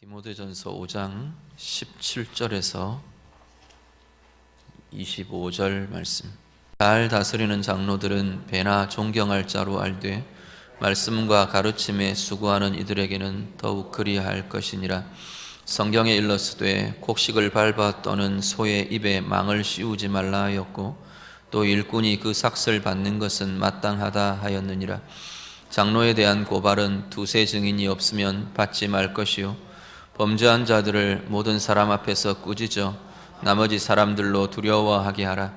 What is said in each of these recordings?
디모데전서 5장 17절에서 25절 말씀. 잘 다스리는 장로들은 배나 존경할 자로 알되 말씀과 가르침에 수고하는 이들에게는 더욱 그리할 것이니라. 성경에 일렀으되 곡식을 밟아 떠는 소의 입에 망을 씌우지 말라 하였고 또 일꾼이 그 삭슬 받는 것은 마땅하다 하였느니라. 장로에 대한 고발은 두세 증인이 없으면 받지 말 것이요 범죄한 자들을 모든 사람 앞에서 꾸짖어 나머지 사람들로 두려워하게 하라.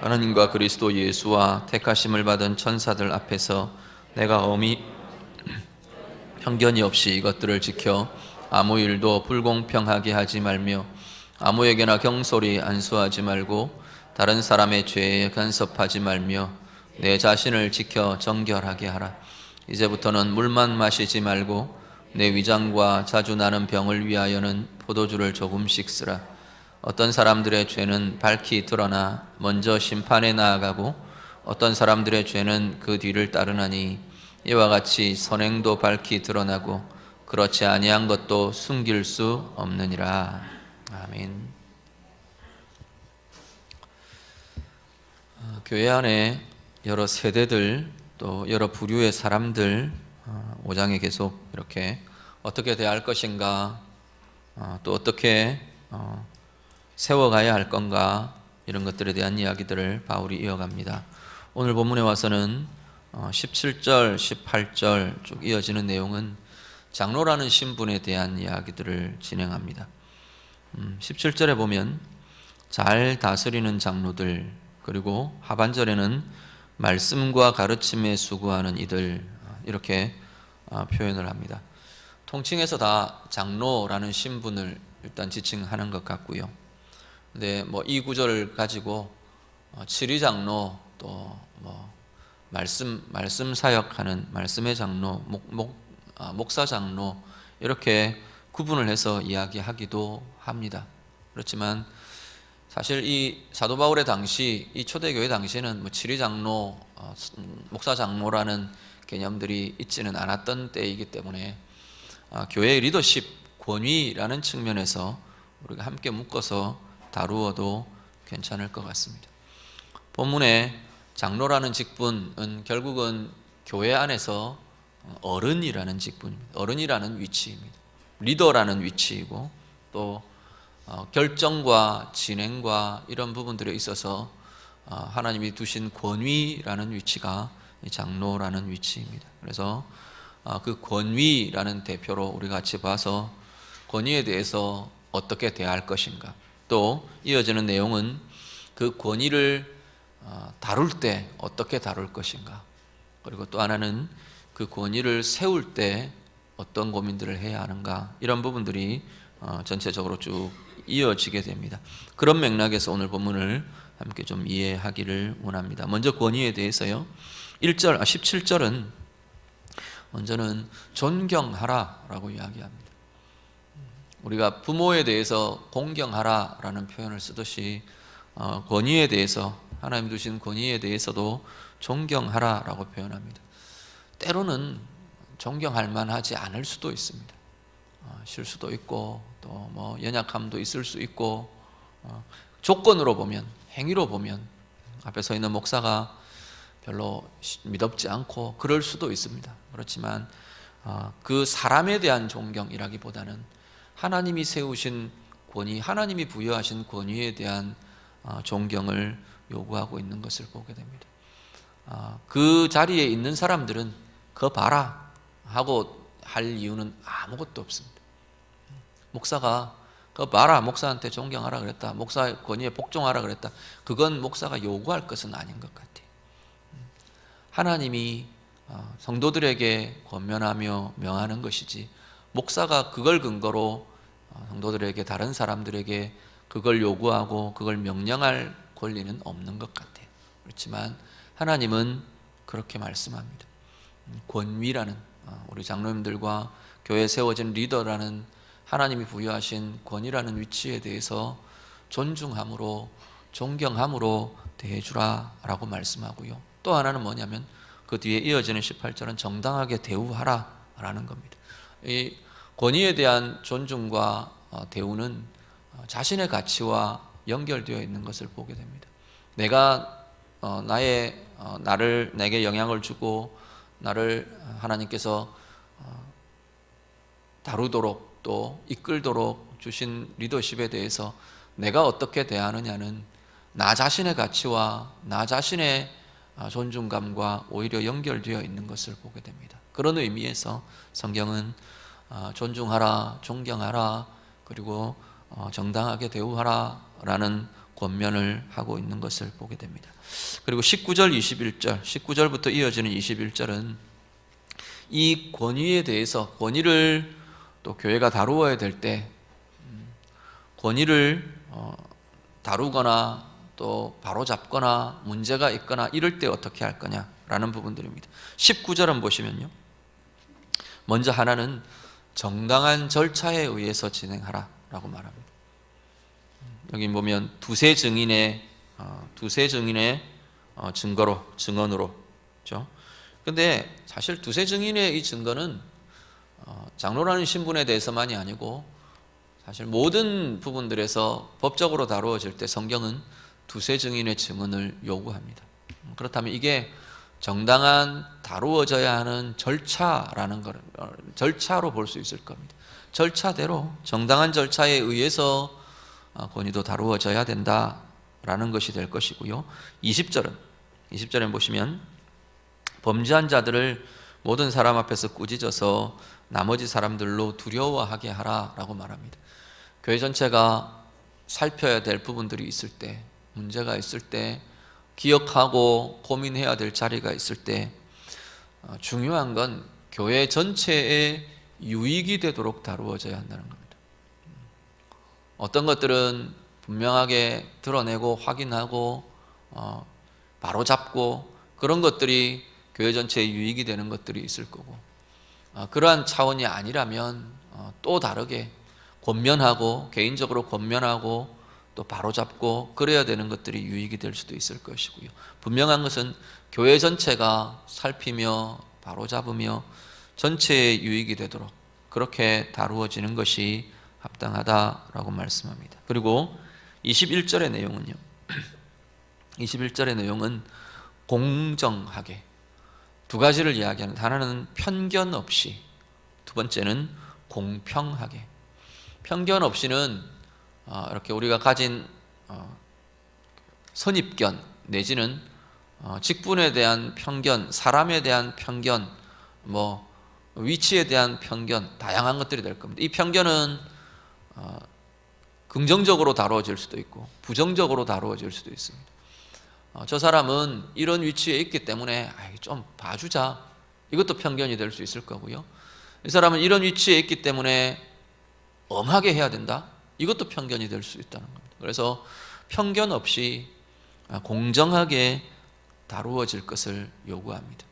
하나님과 그리스도 예수와 택하심을 받은 천사들 앞에서 내가 엄히 편견이 없이 이것들을 지켜 아무 일도 불공평하게 하지 말며 아무에게나 경솔히 안수하지 말고 다른 사람의 죄에 간섭하지 말며 내 자신을 지켜 정결하게 하라. 이제부터는 물만 마시지 말고 내 위장과 자주 나는 병을 위하여는 포도주를 조금씩 쓰라. 어떤 사람들의 죄는 밝히 드러나 먼저 심판에 나아가고 어떤 사람들의 죄는 그 뒤를 따르나니 이와 같이 선행도 밝히 드러나고 그렇지 아니한 것도 숨길 수 없느니라. 아멘. 교회 안에 여러 세대들 또 여러 부류의 사람들 5장에 계속 이렇게 어떻게 대할 것인가 또 어떻게 세워가야 할 건가 이런 것들에 대한 이야기들을 바울이 이어갑니다. 오늘 본문에 와서는 17절, 18절 쭉 이어지는 내용은 장로라는 신분에 대한 이야기들을 진행합니다. 17절에 보면 잘 다스리는 장로들, 그리고 하반절에는 말씀과 가르침에 수고하는 이들, 이렇게 표현을 합니다. 통칭해서 다 장로라는 신분을 일단 지칭하는 것 같고요. 근데 이 구절을 가지고 치리장로 또 말씀 사역하는 말씀의 장로, 목사 장로 이렇게 구분을 해서 이야기하기도 합니다. 그렇지만 사실 이 사도 바울의 당시 이 초대교회 당시에는 치리장로, 목사 장로라는 개념들이 있지는 않았던 때이기 때문에 교회의 리더십, 권위라는 측면에서 우리가 함께 묶어서 다루어도 괜찮을 것 같습니다. 본문에 장로라는 직분은 결국은 교회 안에서 어른이라는 직분입니다. 어른이라는 위치입니다. 리더라는 위치이고 또 결정과 진행과 이런 부분들에 있어서 하나님이 두신 권위라는 위치가 장로라는 위치입니다. 그래서 그 권위라는 대표로 우리 같이 봐서 권위에 대해서 어떻게 대할 것인가, 또 이어지는 내용은 그 권위를 다룰 때 어떻게 다룰 것인가, 그리고 또 하나는 그 권위를 세울 때 어떤 고민들을 해야 하는가, 이런 부분들이 전체적으로 쭉 이어지게 됩니다. 그런 맥락에서 오늘 본문을 함께 좀 이해하기를 원합니다. 먼저 권위에 대해서요. 17절은 먼저는 존경하라라고 이야기합니다. 우리가 부모에 대해서 공경하라라는 표현을 쓰듯이 권위에 대해서, 하나님 두신 권위에 대해서도 존경하라라고 표현합니다. 때로는 존경할 만하지 않을 수도 있습니다. 실수도 있고 또 연약함도 있을 수 있고, 조건으로 보면, 행위로 보면 앞에 서 있는 목사가 별로 미덥지 않고 그럴 수도 있습니다. 그렇지만 그 사람에 대한 존경이라기보다는 하나님이 세우신 권위, 하나님이 부여하신 권위에 대한 존경을 요구하고 있는 것을 보게 됩니다. 그 자리에 있는 사람들은 그거 봐라 하고 할 이유는 아무것도 없습니다. 목사가 그거 봐라, 목사한테 존경하라 그랬다, 목사 권위에 복종하라 그랬다, 그건 목사가 요구할 것은 아닌 것 같아요. 하나님이 성도들에게 권면하며 명하는 것이지, 목사가 그걸 근거로 성도들에게, 다른 사람들에게 그걸 요구하고 그걸 명령할 권리는 없는 것 같아요. 그렇지만 하나님은 그렇게 말씀합니다. 권위라는, 우리 장로님들과 교회에 세워진 리더라는 하나님이 부여하신 권위라는 위치에 대해서 존중함으로, 존경함으로 대해주라라고 말씀하고요. 또 하나는 뭐냐면 그 뒤에 이어지는 18절은 정당하게 대우하라라는 겁니다. 이 권위에 대한 존중과 대우는 자신의 가치와 연결되어 있는 것을 보게 됩니다. 내가 나를 내게 영향을 주고 나를 하나님께서 다루도록 또 이끌도록 주신 리더십에 대해서 내가 어떻게 대하느냐는 나 자신의 가치와 나 자신의 존중감과 오히려 연결되어 있는 것을 보게 됩니다. 그런 의미에서 성경은 존중하라, 존경하라, 그리고 정당하게 대우하라 라는 권면을 하고 있는 것을 보게 됩니다. 그리고 19절, 21절, 19절부터 이어지는 21절은 이 권위에 대해서, 권위를 또 교회가 다루어야 될 때 권위를 다루거나 또 바로잡거나 문제가 있거나 이럴 때 어떻게 할 거냐라는 부분들입니다. 19절은 보시면요, 먼저 하나는 정당한 절차에 의해서 진행하라 라고 말합니다. 여기 보면 두세 증인의 증언으로, 그렇죠? 근데 사실 두세 증인의 이 증거는 장로라는 신분에 대해서만이 아니고 사실 모든 부분들에서 법적으로 다루어질 때 성경은 두세 증인의 증언을 요구합니다. 그렇다면 이게 정당한 다루어져야 하는 절차라는 걸 절차로 볼 수 있을 겁니다. 절차대로 정당한 절차에 의해서 권위도 다루어져야 된다라는 것이 될 것이고요. 20절은 보시면 범죄한 자들을 모든 사람 앞에서 꾸짖어서 나머지 사람들로 두려워하게 하라라고 말합니다. 교회 전체가 살펴야 될 부분들이 있을 때, 문제가 있을 때, 기억하고 고민해야 될 자리가 있을 때 중요한 건 교회 전체에 유익이 되도록 다루어져야 한다는 겁니다. 어떤 것들은 분명하게 드러내고 확인하고 바로잡고 그런 것들이 교회 전체에 유익이 되는 것들이 있을 거고, 그러한 차원이 아니라면 또 다르게 권면하고, 개인적으로 권면하고 또 바로잡고 그래야 되는 것들이 유익이 될 수도 있을 것이고요. 분명한 것은 교회 전체가 살피며 바로잡으며 전체에 유익이 되도록 그렇게 다루어지는 것이 합당하다라고 말씀합니다. 그리고 21절의 내용은요, 21절의 내용은 공정하게 두 가지를 이야기하는데, 하나는 편견 없이, 두 번째는 공평하게. 편견 없이는 이렇게 우리가 가진 선입견 내지는 직분에 대한 편견, 사람에 대한 편견, 위치에 대한 편견, 다양한 것들이 될 겁니다. 이 편견은 긍정적으로 다루어질 수도 있고 부정적으로 다루어질 수도 있습니다. 저 사람은 이런 위치에 있기 때문에 좀 봐주자, 이것도 편견이 될 수 있을 거고요. 이 사람은 이런 위치에 있기 때문에 엄하게 해야 된다, 이것도 편견이 될 수 있다는 겁니다. 그래서 편견 없이 공정하게 다루어질 것을 요구합니다.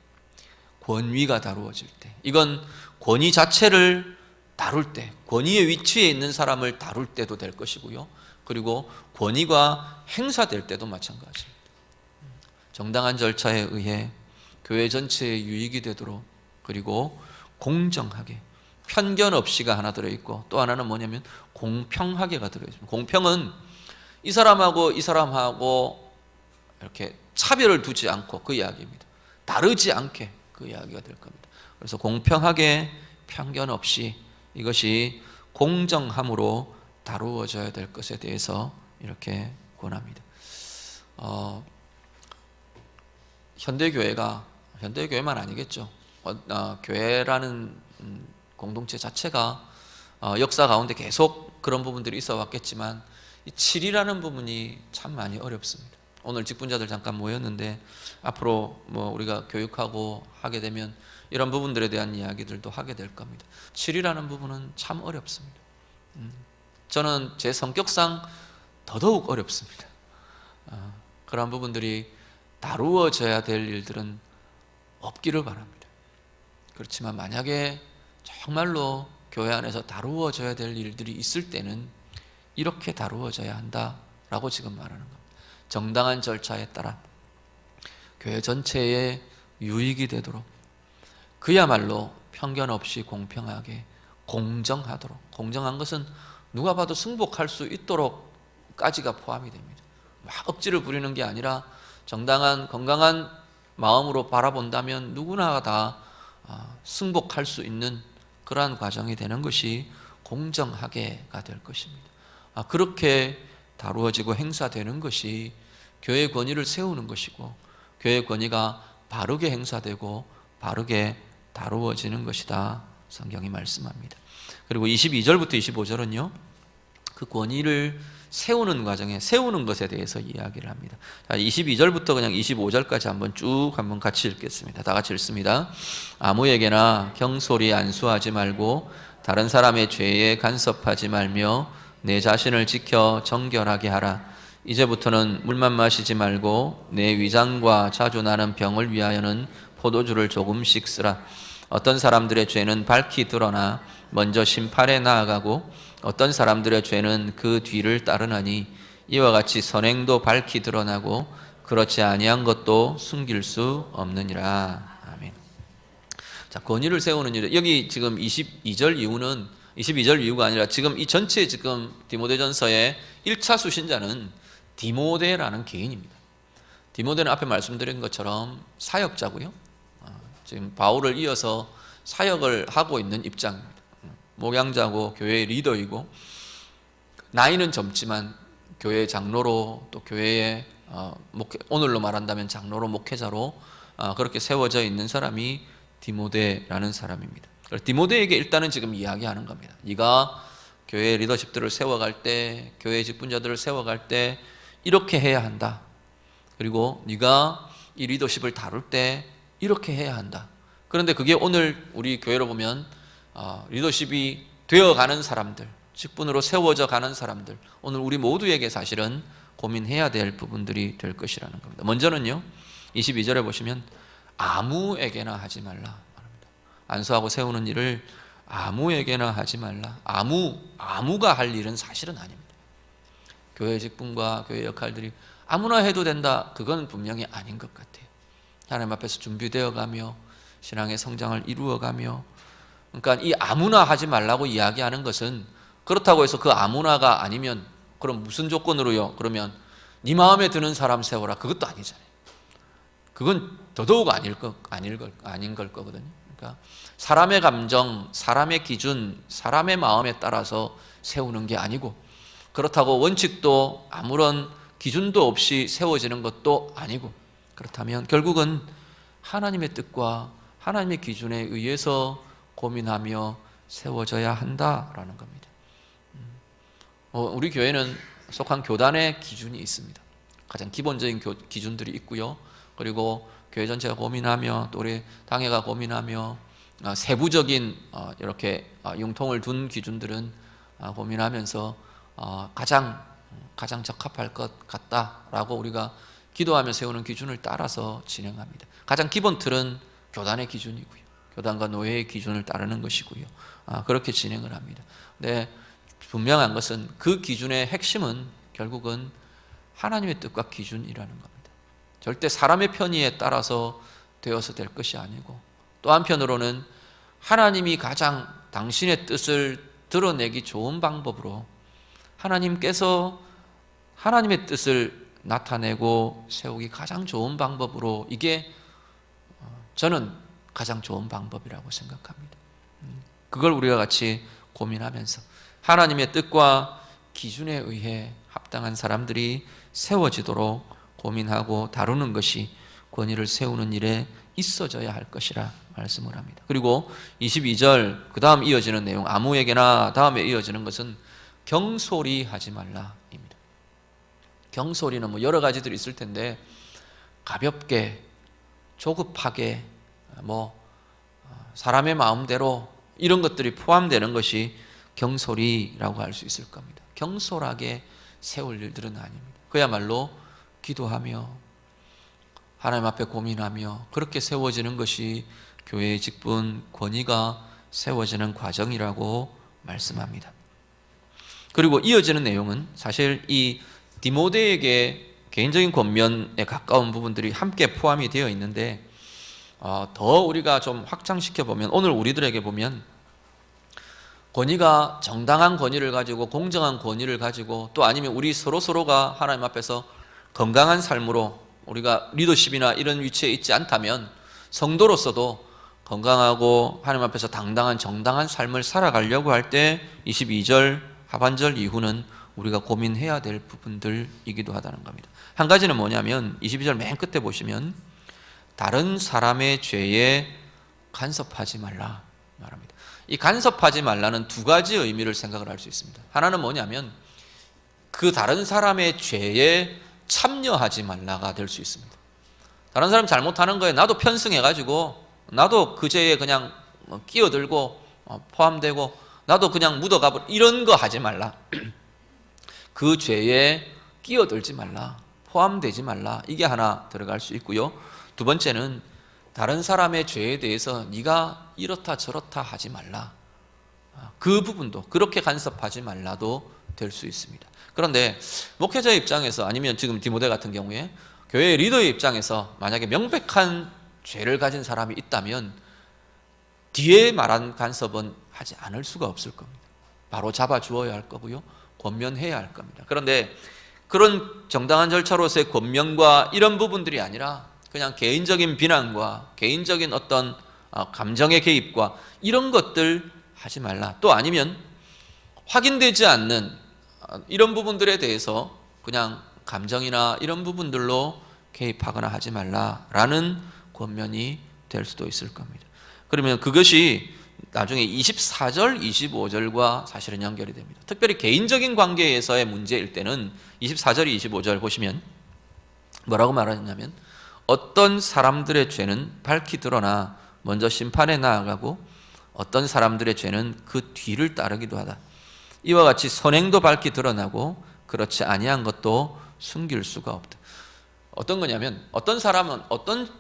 권위가 다루어질 때, 이건 권위 자체를 다룰 때, 권위의 위치에 있는 사람을 다룰 때도 될 것이고요, 그리고 권위가 행사될 때도 마찬가지입니다. 정당한 절차에 의해 교회 전체에 유익이 되도록, 그리고 공정하게, 편견 없이가 하나 들어있고, 또 하나는 뭐냐면 공평하게가 들어있습니다. 공평은 이 사람하고 이 사람하고 이렇게 차별을 두지 않고 그 이야기입니다. 다르지 않게 그 이야기가 될 겁니다. 그래서 공평하게, 편견 없이, 이것이 공정함으로 다루어져야 될 것에 대해서 이렇게 권합니다. 현대교회만 아니겠죠. 교회라는 공동체 자체가 역사 가운데 계속 그런 부분들이 있어 왔겠지만, 이 7이라는 부분이 참 많이 어렵습니다. 오늘 직분자들 잠깐 모였는데 앞으로 우리가 교육하고 하게 되면 이런 부분들에 대한 이야기들도 하게 될 겁니다. 7이라는 부분은 참 어렵습니다. 저는 제 성격상 더더욱 어렵습니다. 그런 부분들이 다루어져야 될 일들은 없기를 바랍니다. 그렇지만 만약에 정말로 교회 안에서 다루어져야 될 일들이 있을 때는 이렇게 다루어져야 한다라고 지금 말하는 겁니다. 정당한 절차에 따라 교회 전체에 유익이 되도록, 그야말로 편견 없이 공평하게, 공정하도록. 공정한 것은 누가 봐도 승복할 수 있도록까지가 포함이 됩니다. 막 억지를 부리는 게 아니라 정당한 건강한 마음으로 바라본다면 누구나 다 승복할 수 있는 그러한 과정이 되는 것이 공정하게가 될 것입니다. 그렇게 다루어지고 행사되는 것이 교회의 권위를 세우는 것이고 교회의 권위가 바르게 행사되고 바르게 다루어지는 것이다, 성경이 말씀합니다. 그리고 22절부터 25절은요 그 권위를 세우는 과정에 세우는 것에 대해서 이야기를 합니다. 자, 22절부터 그냥 25절까지 한번 같이 읽겠습니다. 다 같이 읽습니다. 아무에게나 경솔히 안수하지 말고 다른 사람의 죄에 간섭하지 말며 내 자신을 지켜 정결하게 하라. 이제부터는 물만 마시지 말고 내 위장과 자주 나는 병을 위하여는 포도주를 조금씩 쓰라. 어떤 사람들의 죄는 밝히 드러나 먼저 심판에 나아가고 어떤 사람들의 죄는 그 뒤를 따르나니 이와 같이 선행도 밝히 드러나고 그렇지 아니한 것도 숨길 수 없느니라. 아멘. 자, 권위를 세우는 일. 여기 지금 22절 이유가 아니라 지금 이 전체 지금 디모데전서의 1차 수신자는 디모데라는 개인입니다. 디모데는 앞에 말씀드린 것처럼 사역자고요. 지금 바울을 이어서 사역을 하고 있는 입장입니다. 목양자고 교회의 리더이고 나이는 젊지만 교회의 장로로 또 교회의 오늘로 말한다면 장로로 목회자로 그렇게 세워져 있는 사람이 디모데라는 사람입니다. 디모데에게 일단은 지금 이야기하는 겁니다. 네가 교회 리더십들을 세워갈 때 교회 직분자들을 세워갈 때 이렇게 해야 한다. 그리고 네가 이 리더십을 다룰 때 이렇게 해야 한다. 그런데 그게 오늘 우리 교회로 보면 리더십이 되어가는 사람들, 직분으로 세워져 가는 사람들, 오늘 우리 모두에게 사실은 고민해야 될 부분들이 될 것이라는 겁니다. 먼저는요 22절에 보시면 아무에게나 하지 말라. 안수하고 세우는 일을 아무에게나 하지 말라. 아무가 할 일은 사실은 아닙니다. 교회 직분과 교회 역할들이 아무나 해도 된다, 그건 분명히 아닌 것 같아요. 하나님 앞에서 준비되어 가며 신앙의 성장을 이루어가며, 그러니까 이 아무나 하지 말라고 이야기하는 것은 그렇다고 해서 그 아무나가 아니면 그럼 무슨 조건으로요? 그러면 네 마음에 드는 사람 세워라, 그것도 아니잖아요. 그건 더더욱 아닌 걸 거거든요. 그러니까 사람의 감정, 사람의 기준, 사람의 마음에 따라서 세우는 게 아니고, 그렇다고 원칙도 아무런 기준도 없이 세워지는 것도 아니고, 그렇다면 결국은 하나님의 뜻과 하나님의 기준에 의해서 고민하며 세워져야 한다라는 겁니다. 우리 교회는 속한 교단의 기준이 있습니다. 가장 기본적인 기준들이 있고요. 그리고 교회 전체가 고민하며 또 우리 당회가 고민하며 세부적인 이렇게 융통을 둔 기준들은 고민하면서 가장 적합할 것 같다라고 우리가 기도하며 세우는 기준을 따라서 진행합니다. 가장 기본 틀은 교단의 기준이고요. 교단과 노예의 기준을 따르는 것이고요. 그렇게 진행을 합니다. 근데 분명한 것은 그 기준의 핵심은 결국은 하나님의 뜻과 기준이라는 겁니다. 절대 사람의 편의에 따라서 되어서 될 것이 아니고, 또 한편으로는 하나님이 가장 당신의 뜻을 드러내기 좋은 방법으로 하나님께서 하나님의 뜻을 나타내고 세우기 가장 좋은 방법으로, 이게 저는 가장 좋은 방법이라고 생각합니다. 그걸 우리가 같이 고민하면서 하나님의 뜻과 기준에 의해 합당한 사람들이 세워지도록 고민하고 다루는 것이 권위를 세우는 일에 있어져야 할 것이라 말씀을 합니다. 그리고 22절 그 다음 이어지는 내용, 아무에게나 다음에 이어지는 것은 경솔히 하지 말라입니다. 경솔히는 뭐 여러 가지들이 있을 텐데, 가볍게 조급하게 사람의 마음대로 이런 것들이 포함되는 것이 경솔히라고 할 수 있을 겁니다. 경솔하게 세울 일들은 아닙니다. 그야말로 기도하며 하나님 앞에 고민하며 그렇게 세워지는 것이 교회의 직분, 권위가 세워지는 과정이라고 말씀합니다. 그리고 이어지는 내용은 사실 이 디모데에게 개인적인 권면에 가까운 부분들이 함께 포함이 되어 있는데, 더 우리가 좀 확장시켜 보면, 오늘 우리들에게 보면 권위가 정당한 권위를 가지고 공정한 권위를 가지고 또 아니면 우리 서로가 하나님 앞에서 건강한 삶으로 우리가 리더십이나 이런 위치에 있지 않다면 성도로서도 건강하고 하나님 앞에서 당당한 정당한 삶을 살아가려고 할 때 22절 하반절 이후는 우리가 고민해야 될 부분들이기도 하다는 겁니다. 한 가지는 뭐냐면 22절 맨 끝에 보시면 다른 사람의 죄에 간섭하지 말라 말합니다. 이 간섭하지 말라는 두 가지 의미를 생각을 할 수 있습니다. 하나는 뭐냐면 그 다른 사람의 죄에 참여하지 말라가 될 수 있습니다. 다른 사람 잘못하는 거에 나도 편승해가지고 나도 그 죄에 그냥 끼어들고 포함되고 나도 그냥 묻어가버려 이런 거 하지 말라. 그 죄에 끼어들지 말라, 포함되지 말라, 이게 하나 들어갈 수 있고요. 두 번째는 다른 사람의 죄에 대해서 네가 이렇다 저렇다 하지 말라, 그 부분도 그렇게 간섭하지 말라도 될 수 있습니다. 그런데 목회자의 입장에서 아니면 지금 디모데 같은 경우에 교회의 리더의 입장에서 만약에 명백한 죄를 가진 사람이 있다면 뒤에 말한 간섭은 하지 않을 수가 없을 겁니다. 바로 잡아 주어야 할 거고요, 권면해야 할 겁니다. 그런데 그런 정당한 절차로서의 권면과 이런 부분들이 아니라 그냥 개인적인 비난과 개인적인 어떤 감정의 개입과 이런 것들 하지 말라. 또 아니면 확인되지 않는 이런 부분들에 대해서 그냥 감정이나 이런 부분들로 개입하거나 하지 말라라는 권면이 될 수도 있을 겁니다. 그러면 그것이 나중에 24절, 25절과 사실은 연결이 됩니다. 특별히 개인적인 관계에서의 문제일 때는 24절, 25절 보시면 뭐라고 말하냐면 어떤 사람들의 죄는 밝히 드러나 먼저 심판에 나아가고 어떤 사람들의 죄는 그 뒤를 따르기도 하다. 이와 같이 선행도 밝히 드러나고 그렇지 아니한 것도 숨길 수가 없다. 어떤 거냐면 어떤 사람은 어떤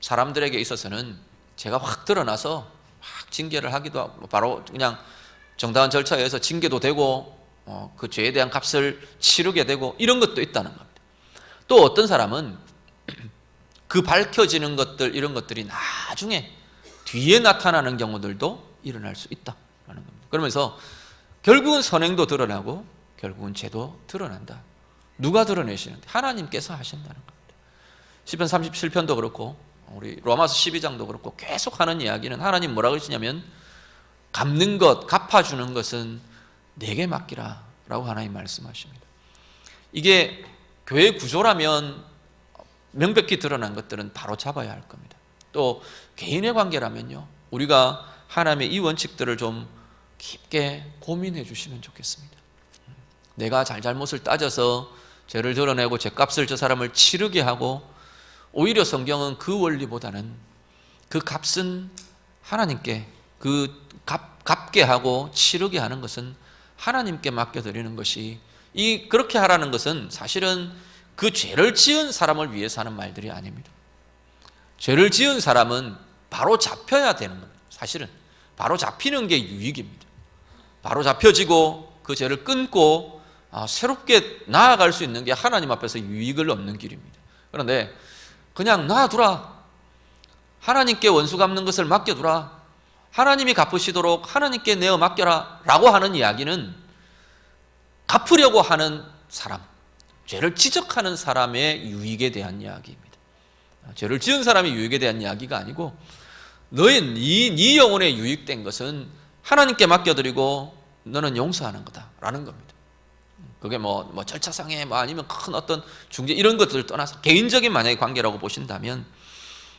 사람들에게 있어서는 죄가 확 드러나서 확 징계를 하기도 하고 바로 그냥 정당한 절차에 의해서 징계도 되고 그 죄에 대한 값을 치르게 되고 이런 것도 있다는 겁니다. 또 어떤 사람은 그 밝혀지는 것들 이런 것들이 나중에 뒤에 나타나는 경우들도 일어날 수 있다라는 겁니다. 그러면서 결국은 선행도 드러나고 결국은 죄도 드러난다. 누가 드러내시는데? 하나님께서 하신다는 겁니다. 시편 37편도 그렇고 우리 로마서 12장도 그렇고 계속 하는 이야기는 하나님 뭐라고 하시냐면 갚는 것, 갚아주는 것은 내게 맡기라 라고 하나님 말씀하십니다. 이게 교회 구조라면 명백히 드러난 것들은 바로 잡아야 할 겁니다. 또 개인의 관계라면요, 우리가 하나님의 이 원칙들을 좀 깊게 고민해 주시면 좋겠습니다. 내가 잘못을 따져서 죄를 드러내고 죄값을 저 사람을 치르게 하고, 오히려 성경은 그 원리보다는 그 값은 하나님께, 그 갚게 하고 치르게 하는 것은 하나님께 맡겨드리는 것이, 그렇게 하라는 것은 사실은 그 죄를 지은 사람을 위해서 하는 말들이 아닙니다. 죄를 지은 사람은 바로 잡혀야 되는 겁니다. 사실은 바로 잡히는 게 유익입니다. 바로 잡혀지고 그 죄를 끊고 새롭게 나아갈 수 있는 게 하나님 앞에서 유익을 얻는 길입니다. 그런데 그냥 놔두라, 하나님께 원수 갚는 것을 맡겨두라, 하나님이 갚으시도록 하나님께 내어 맡겨라 라고 하는 이야기는 갚으려고 하는 사람, 죄를 지적하는 사람의 유익에 대한 이야기입니다. 죄를 지은 사람의 유익에 대한 이야기가 아니고 네 영혼에 유익된 것은 하나님께 맡겨드리고 너는 용서하는 거다라는 겁니다. 그게 뭐 절차상에 아니면 큰 어떤 중재 이런 것들을 떠나서 개인적인 만약에 관계라고 보신다면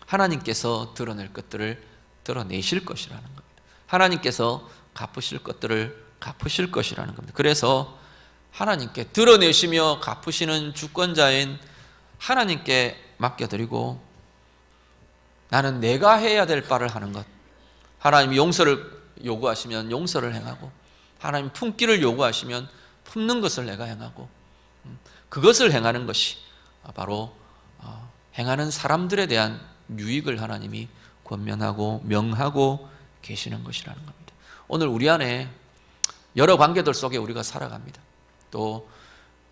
하나님께서 드러낼 것들을 드러내실 것이라는 겁니다. 하나님께서 갚으실 것들을 갚으실 것이라는 겁니다. 그래서 하나님께 드러내시며 갚으시는 주권자인 하나님께 맡겨드리고 나는 내가 해야 될 바를 하는 것, 하나님이 용서를 요구하시면 용서를 행하고 하나님 품기를 요구하시면 품는 것을 내가 행하고 그것을 행하는 것이 바로 행하는 사람들에 대한 유익을 하나님이 권면하고 명하고 계시는 것이라는 겁니다. 오늘 우리 안에 여러 관계들 속에 우리가 살아갑니다. 또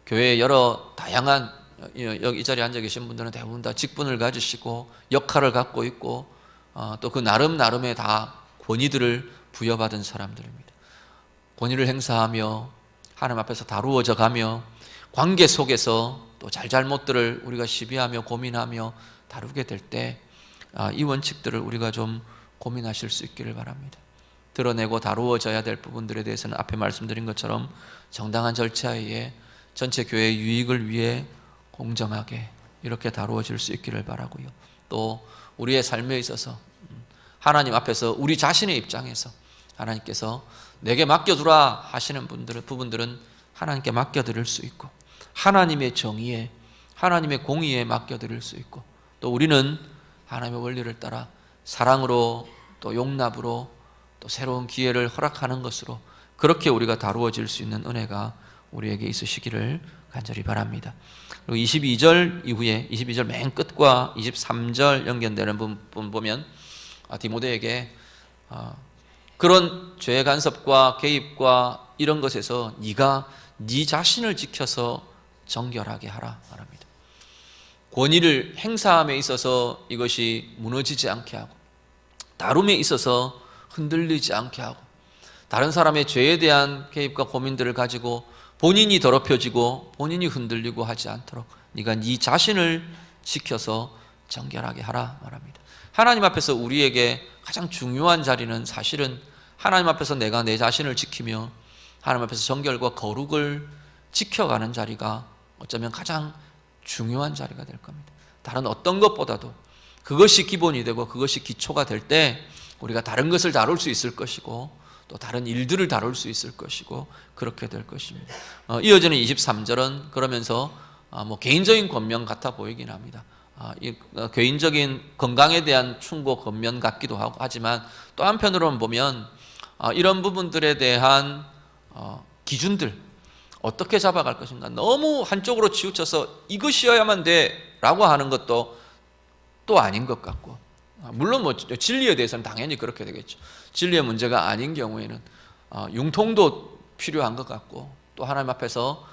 교회의 여러 다양한 여기 이 자리에 앉아 계신 분들은 대부분 다 직분을 가지시고 역할을 갖고 있고 또 그 나름의 다 권위들을 부여받은 사람들입니다. 권위를 행사하며 하나님 앞에서 다루어져 가며 관계 속에서 또 잘잘못들을 우리가 시비하며 고민하며 다루게 될 때 이 원칙들을 우리가 좀 고민하실 수 있기를 바랍니다. 드러내고 다루어져야 될 부분들에 대해서는 앞에 말씀드린 것처럼 정당한 절차에 의해 전체 교회의 유익을 위해 공정하게 이렇게 다루어질 수 있기를 바라고요. 또 우리의 삶에 있어서 하나님 앞에서 우리 자신의 입장에서 하나님께서 내게 맡겨두라 하시는 부분들은 하나님께 맡겨드릴 수 있고, 하나님의 정의에, 하나님의 공의에 맡겨드릴 수 있고, 또 우리는 하나님의 원리를 따라 사랑으로 또 용납으로 또 새로운 기회를 허락하는 것으로 그렇게 우리가 다루어질 수 있는 은혜가 우리에게 있으시기를 간절히 바랍니다. 그리고 22절 이후에 22절 맨 끝과 23절 연결되는 부분 보면 디모데에게 그런 죄의 간섭과 개입과 이런 것에서 네가 네 자신을 지켜서 정결하게 하라 말합니다. 권위를 행사함에 있어서 이것이 무너지지 않게 하고, 다룸에 있어서 흔들리지 않게 하고, 다른 사람의 죄에 대한 개입과 고민들을 가지고 본인이 더럽혀지고 본인이 흔들리고 하지 않도록 네가 네 자신을 지켜서 정결하게 하라 말합니다. 하나님 앞에서 우리에게 가장 중요한 자리는 사실은 하나님 앞에서 내가 내 자신을 지키며 하나님 앞에서 정결과 거룩을 지켜가는 자리가 어쩌면 가장 중요한 자리가 될 겁니다. 다른 어떤 것보다도 그것이 기본이 되고 그것이 기초가 될 때 우리가 다른 것을 다룰 수 있을 것이고 또 다른 일들을 다룰 수 있을 것이고 그렇게 될 것입니다. 이어지는 23절은 그러면서 개인적인 권면 같아 보이긴 합니다. 개인적인 건강에 대한 충고 권면 같기도 하고 하지만 또 한편으로는 보면 이런 부분들에 대한 기준들 어떻게 잡아갈 것인가, 너무 한쪽으로 치우쳐서 이것이어야만 돼 라고 하는 것도 또 아닌 것 같고, 물론 진리에 대해서는 당연히 그렇게 되겠죠. 진리의 문제가 아닌 경우에는 융통도 필요한 것 같고, 또 하나님 앞에서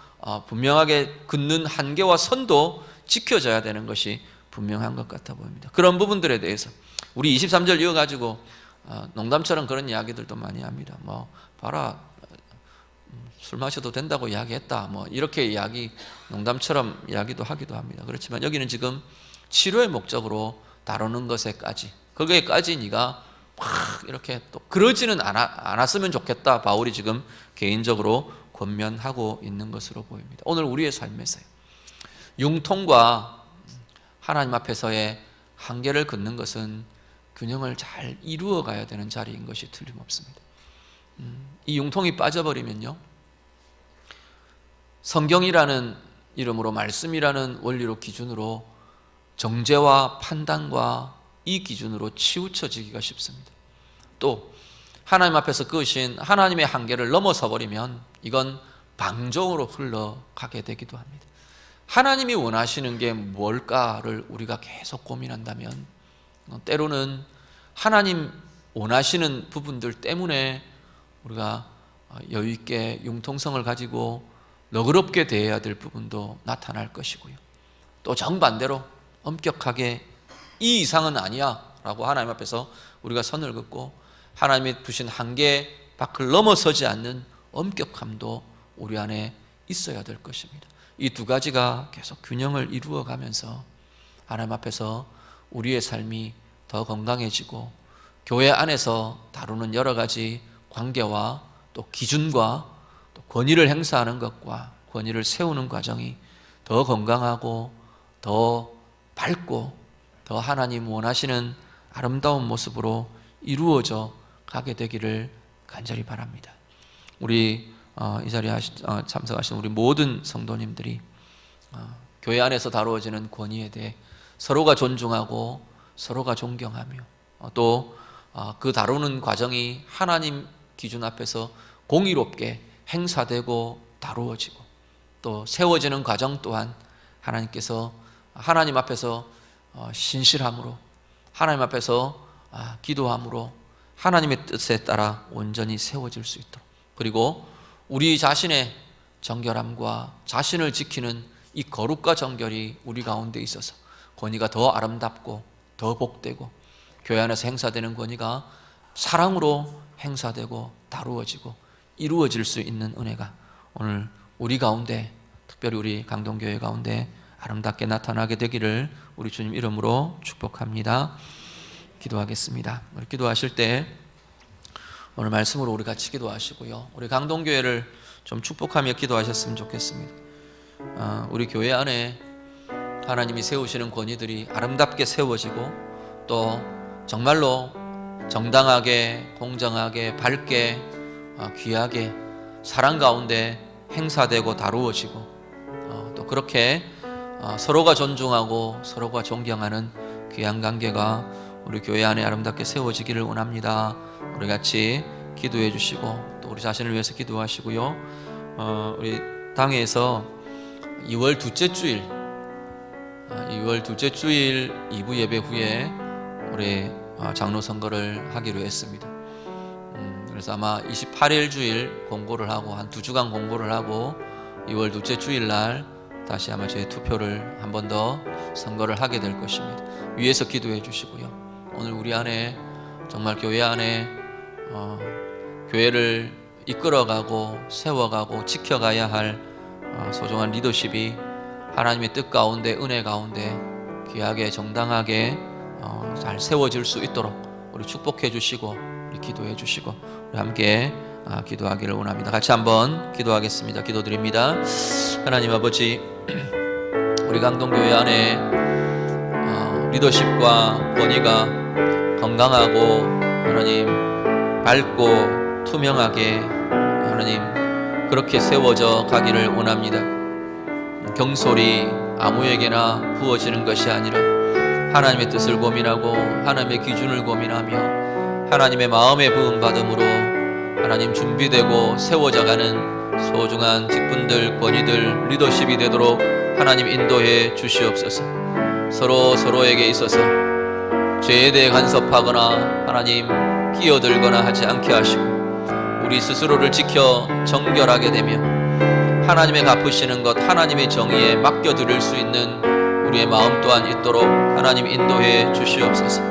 분명하게 긋는 한계와 선도 지켜져야 되는 것이 분명한 것 같아 보입니다. 그런 부분들에 대해서 우리 23절 이어가지고 농담처럼 그런 이야기들도 많이 합니다. 봐라, 술 마셔도 된다고 이야기했다, 이렇게 농담처럼 이야기도 하기도 합니다. 그렇지만 여기는 지금 치료의 목적으로 다루는 것에까지, 거기에까지 네가 막 이렇게 또 그러지는 않았으면 좋겠다, 바울이 지금 개인적으로 권면하고 있는 것으로 보입니다. 오늘 우리의 삶에서요, 융통과 하나님 앞에서의 한계를 긋는 것은 균형을 잘 이루어 가야 되는 자리인 것이 틀림없습니다. 이 융통이 빠져버리면요, 성경이라는 이름으로, 말씀이라는 원리로 기준으로 정죄와 판단과 이 기준으로 치우쳐지기가 쉽습니다. 또 하나님 앞에서 그으신 하나님의 한계를 넘어서 버리면 이건 방종으로 흘러가게 되기도 합니다. 하나님이 원하시는 게 뭘까를 우리가 계속 고민한다면 때로는 하나님 원하시는 부분들 때문에 우리가 여유 있게 융통성을 가지고 너그럽게 대해야 될 부분도 나타날 것이고요, 또 정반대로 엄격하게 이 이상은 아니야 라고 하나님 앞에서 우리가 선을 긋고 하나님이 두신 한계 밖을 넘어서지 않는 엄격함도 우리 안에 있어야 될 것입니다. 이 두 가지가 계속 균형을 이루어 가면서 하나님 앞에서 우리의 삶이 더 건강해지고 교회 안에서 다루는 여러 가지 관계와 또 기준과 또 권위를 행사하는 것과 권위를 세우는 과정이 더 건강하고 더 밝고 더 하나님 원하시는 아름다운 모습으로 이루어져 가게 되기를 간절히 바랍니다. 우리 이 자리에 참석하신 우리 모든 성도님들이 교회 안에서 다루어지는 권위에 대해 서로가 존중하고 서로가 존경하며 또 그 다루는 과정이 하나님 기준 앞에서 공의롭게 행사되고 다루어지고 또 세워지는 과정 또한 하나님께서 하나님 앞에서 신실함으로, 하나님 앞에서 기도함으로 하나님의 뜻에 따라 온전히 세워질 수 있도록, 그리고 우리 자신의 정결함과 자신을 지키는 이 거룩과 정결이 우리 가운데 있어서 권위가 더 아름답고 더 복되고 교회 안에서 행사되는 권위가 사랑으로 행사되고 다루어지고 이루어질 수 있는 은혜가 오늘 우리 가운데, 특별히 우리 강동교회 가운데 아름답게 나타나게 되기를 우리 주님 이름으로 축복합니다. 기도하겠습니다. 우리 기도하실 때 오늘 말씀으로 우리 같이 기도하시고요, 우리 강동교회를 좀 축복하며 기도하셨으면 좋겠습니다. 우리 교회 안에 하나님이 세우시는 권위들이 아름답게 세워지고 또 정말로 정당하게, 공정하게, 밝게, 귀하게 사랑 가운데 행사되고 다루어지고 또 그렇게 서로가 존중하고 서로가 존경하는 귀한 관계가 우리 교회 안에 아름답게 세워지기를 원합니다. 우리 같이 기도해 주시고 또 우리 자신을 위해서 기도하시고요. 우리 당회에서 2월 둘째 주일 2부 예배 후에 우리 장로 선거를 하기로 했습니다. 그래서 아마 28일 주일 공고를 하고 한 2주간 공고를 하고 2월 둘째 주일 날 다시 아마 저희 투표를 한 번 더 선거를 하게 될 것입니다. 위에서 기도해 주시고요. 오늘 우리 안에 정말 교회 안에 교회를 이끌어가고 세워가고 지켜가야 할 소중한 리더십이 하나님의 뜻 가운데, 은혜 가운데 귀하게 정당하게 잘 세워질 수 있도록 우리 축복해 주시고 우리 기도해 주시고 우리 함께 기도하기를 원합니다. 같이 한번 기도하겠습니다. 기도드립니다. 하나님 아버지, 우리 강동교회 안에 리더십과 권위가 건강하고 하나님 밝고 투명하게 하나님 그렇게 세워져 가기를 원합니다. 경솔이 아무에게나 부어지는 것이 아니라 하나님의 뜻을 고민하고 하나님의 기준을 고민하며 하나님의 마음에 부음받음으로 하나님 준비되고 세워져가는 소중한 직분들, 권위들, 리더십이 되도록 하나님 인도해 주시옵소서. 서로에게 있어서 죄에 대해 간섭하거나 하나님 끼어들거나 하지 않게 하시고 우리 스스로를 지켜 정결하게 되며 하나님의 갚으시는 것, 하나님의 정의에 맡겨드릴 수 있는 우리의 마음 또한 있도록 하나님 인도해 주시옵소서.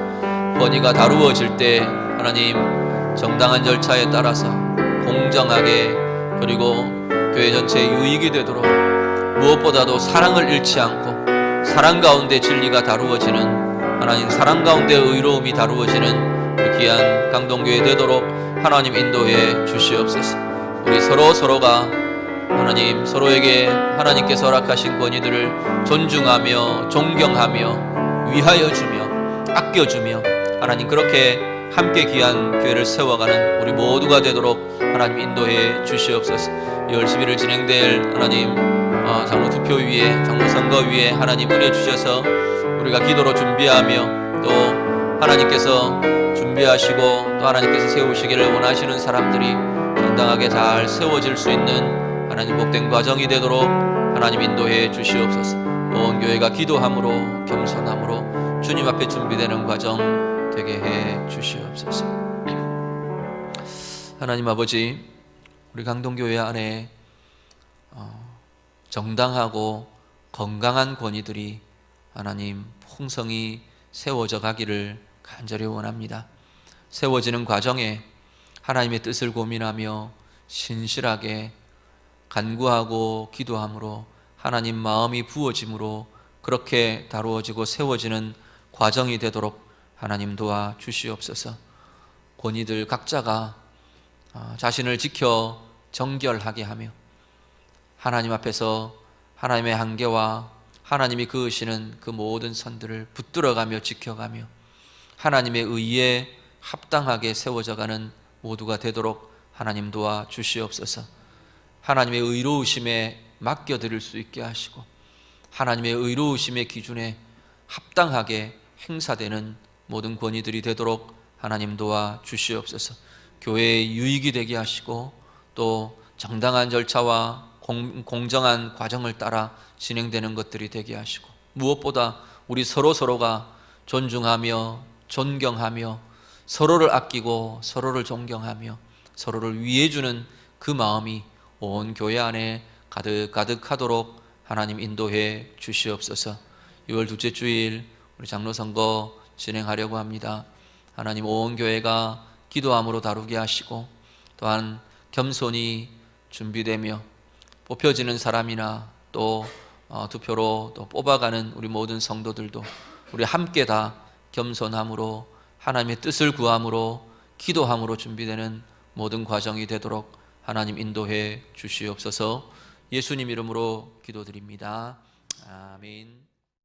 권위가 다루어질 때 하나님 정당한 절차에 따라서 공정하게 그리고 교회 전체의 유익이 되도록 무엇보다도 사랑을 잃지 않고 사랑 가운데 진리가 다루어지는 하나님 사랑 가운데 의로움이 다루어지는 우리 귀한 강동교회 되도록 하나님 인도해 주시옵소서. 우리 서로가 하나님 서로에게 하나님께서 허락하신 권위들을 존중하며 존경하며 위하여 주며 아껴주며 하나님 그렇게 함께 귀한 교회를 세워가는 우리 모두가 되도록 하나님 인도해 주시옵소서. 2월 11일 진행될 하나님 장로 투표위에 장로 선거위에 하나님 은혜 주셔서 우리가 기도로 준비하며 또 하나님께서 준비하시고 또 하나님께서 세우시기를 원하시는 사람들이 정당하게 잘 세워질 수 있는 하나님 복된 과정이 되도록 하나님 인도해 주시옵소서. 온 교회가 기도함으로 겸손함으로 주님 앞에 준비되는 과정 되게 해 주시옵소서. 하나님 아버지, 우리 강동교회 안에 정당하고 건강한 권위들이 하나님 풍성히 세워져 가기를 간절히 원합니다. 세워지는 과정에 하나님의 뜻을 고민하며 신실하게 간구하고 기도함으로 하나님 마음이 부어짐으로 그렇게 다루어지고 세워지는 과정이 되도록 하나님 도와 주시옵소서. 권위들 각자가 자신을 지켜 정결하게 하며 하나님 앞에서 하나님의 한계와 하나님이 그으시는 그 모든 선들을 붙들어가며 지켜가며 하나님의 의에 합당하게 세워져가는 모두가 되도록 하나님 도와 주시옵소서. 하나님의 의로우심에 맡겨드릴 수 있게 하시고 하나님의 의로우심의 기준에 합당하게 행사되는 모든 권위들이 되도록 하나님 도와 주시옵소서. 교회의 유익이 되게 하시고 또 정당한 절차와 공정한 과정을 따라 진행되는 것들이 되게 하시고 무엇보다 우리 서로가 존중하며 존경하며 서로를 아끼고 서로를 존경하며 서로를 위해주는 그 마음이 온 교회 안에 가득하도록 하나님 인도해 주시옵소서. 6월 둘째 주일 우리 장로 선거 진행하려고 합니다. 하나님 온 교회가 기도함으로 다루게 하시고 또한 겸손히 준비되며 뽑혀지는 사람이나 또 투표로 또 뽑아가는 우리 모든 성도들도 우리 함께 다 겸손함으로 하나님의 뜻을 구함으로 기도함으로 준비되는 모든 과정이 되도록 하나님 인도해 주시옵소서. 예수님 이름으로 기도드립니다. 아멘.